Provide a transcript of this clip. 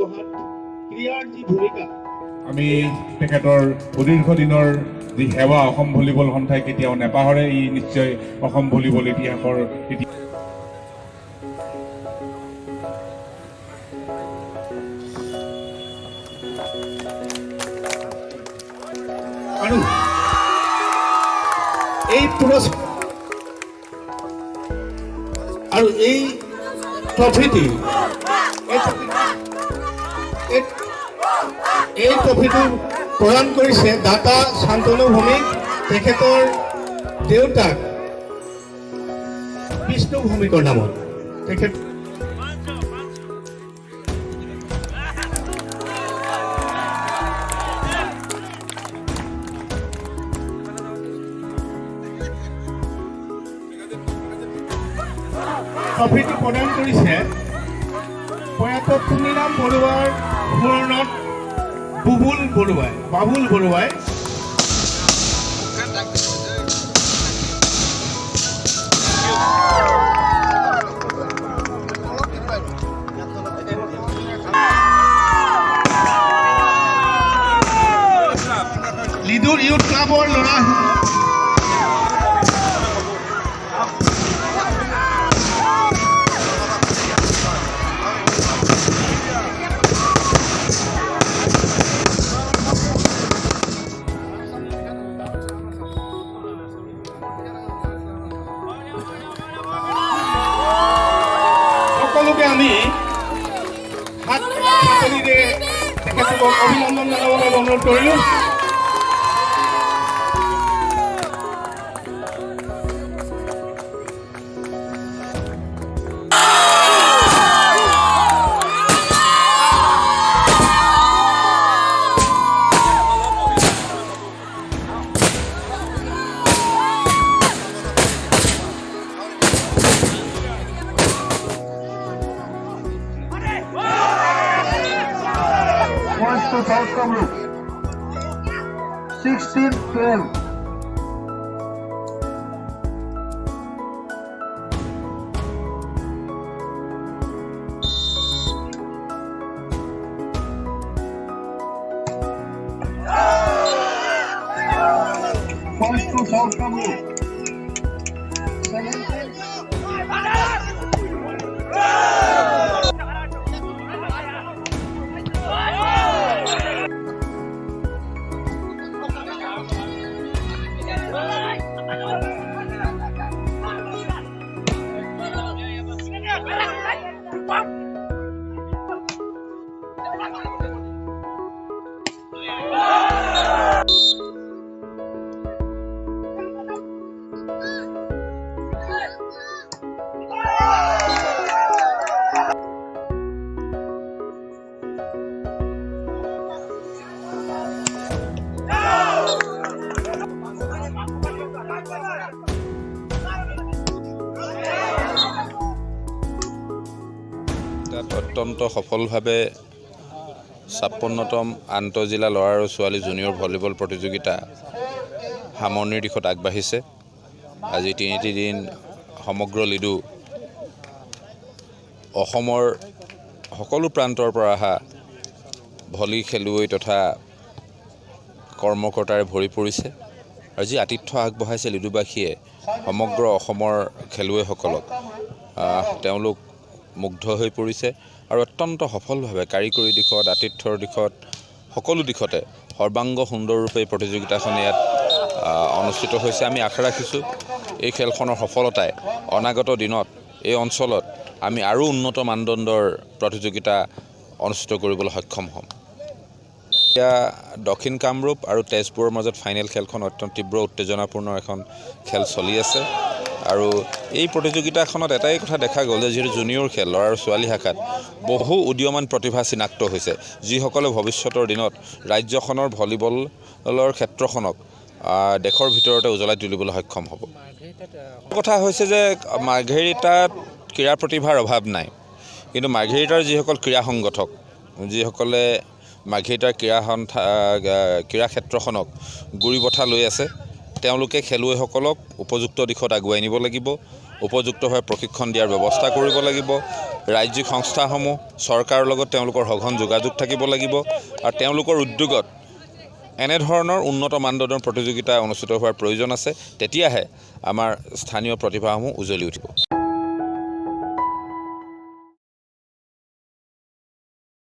গঢ়াত ক্ৰীড়াৰ যি ভূমিকা আমি তেখেতৰ সুদীৰ্ঘ দিনৰ যি সেৱা অসম ভলীবল সন্থাই কেতিয়াও নেপাহৰে। ই নিশ্চয় অসম ভলীবল ইতিহাসৰ আৰু এই পুৰস্কাৰ আৰু এই ট্ৰফিটি প্ৰদান কৰিছে দাতা শান্তনু ভৌমিক, তেখেতৰ দেউতাক বিষ্ণু ভৌমিকৰ নামত। তেখেত ট্ৰফিটো প্ৰদান কৰিছে প্ৰয়াত পুনিৰাম বৰুৱাৰ সুৰণত বাবুল বৰুৱাই লিডুৰ ইউথ ক্লাবৰ ল'ৰা সকলোকে আমি হাততালিৰে তেখেতলোকক অভিনন্দন জনাবলৈ অনুৰোধ কৰিলোঁ। South Kamrup 16-12. Points to South Kamrup 17. অত্যন্ত সফলভাৱে 56তম আন্তঃজিলা ল'ৰা আৰু ছোৱালী জুনিয়ৰ ভলীবল প্ৰতিযোগিতা সামৰণিৰ দিশত আগবাঢ়িছে। আজি 3টি দিন সমগ্ৰ লিডু অসমৰ সকলো প্ৰান্তৰ পৰা অহা ভলী খেলুৱৈ তথা কৰ্মকৰ্তাৰে ভৰি পৰিছে। আৰু যি আতিথ্য আগবঢ়াইছে লিডুবাসীয়ে সমগ্ৰ অসমৰ খেলুৱৈসকলক, তেওঁলোক মুগ্ধ হৈ পৰিছে আৰু অত্যন্ত সফলভাৱে কাৰিকৰী দিশত, আতিথ্যৰ দিশত, সকলো দিশতে সৰ্বাংগ সুন্দৰৰূপে প্ৰতিযোগিতাখন ইয়াত অনুষ্ঠিত হৈছে। আমি আশা ৰাখিছোঁ এই খেলখনৰ সফলতাই অনাগত দিনত এই অঞ্চলত আমি আৰু উন্নত মানদণ্ডৰ প্ৰতিযোগিতা অনুষ্ঠিত কৰিবলৈ সক্ষম হ'ম। এতিয়া দক্ষিণ কামৰূপ আৰু তেজপুৰৰ মাজত ফাইনেল খেলখন অত্যন্ত তীব্ৰ উত্তেজনাপূৰ্ণ এখন খেল চলি আছে। আৰু এই প্ৰতিযোগিতাখনত এটাই কথা দেখা গ'ল যে যিহেতু জুনিয়ৰ খেল ল'ৰা আৰু ছোৱালী শাখাত বহু উদীয়মান প্ৰতিভা চিনাক্ত হৈছে, যিসকলে ভৱিষ্যতৰ দিনত ৰাজ্যখনৰ ভলীবলৰ ক্ষেত্ৰখনক দেশৰ ভিতৰতে উজ্বলাই তুলিবলৈ সক্ষম হ'ব। কথা হৈছে যে মাৰ্ঘেৰিটাত ক্ৰীড়া প্ৰতিভাৰ অভাৱ নাই, কিন্তু মাৰ্ঘেৰিটাৰ যিসকল ক্ৰীড়া সংগঠক, যিসকলে মাৰ্ঘেৰিটাৰ ক্ৰীড়া ক্ষেত্ৰখনক গুৰি বঠা লৈ আছে, তেওঁলোকে খেলুৱৈসকলক উপযুক্ত দিশত আগুৱাই নিব লাগিব, উপযুক্তভাৱে প্ৰশিক্ষণ দিয়াৰ ব্যৱস্থা কৰিব লাগিব ৰাজ্যিক সংস্থাসমূহ চৰকাৰৰ লগত তেওঁলোকৰ সঘন যোগাযোগ থাকিব লাগিব আৰু তেওঁলোকৰ উদ্যোগত এনেধৰণৰ উন্নত মানদণ্ডৰ প্ৰতিযোগিতা অনুষ্ঠিত হোৱাৰ প্ৰয়োজন আছে তেতিয়াহে আমাৰ স্থানীয় প্ৰতিভাসমূহ উজ্বলি উঠিব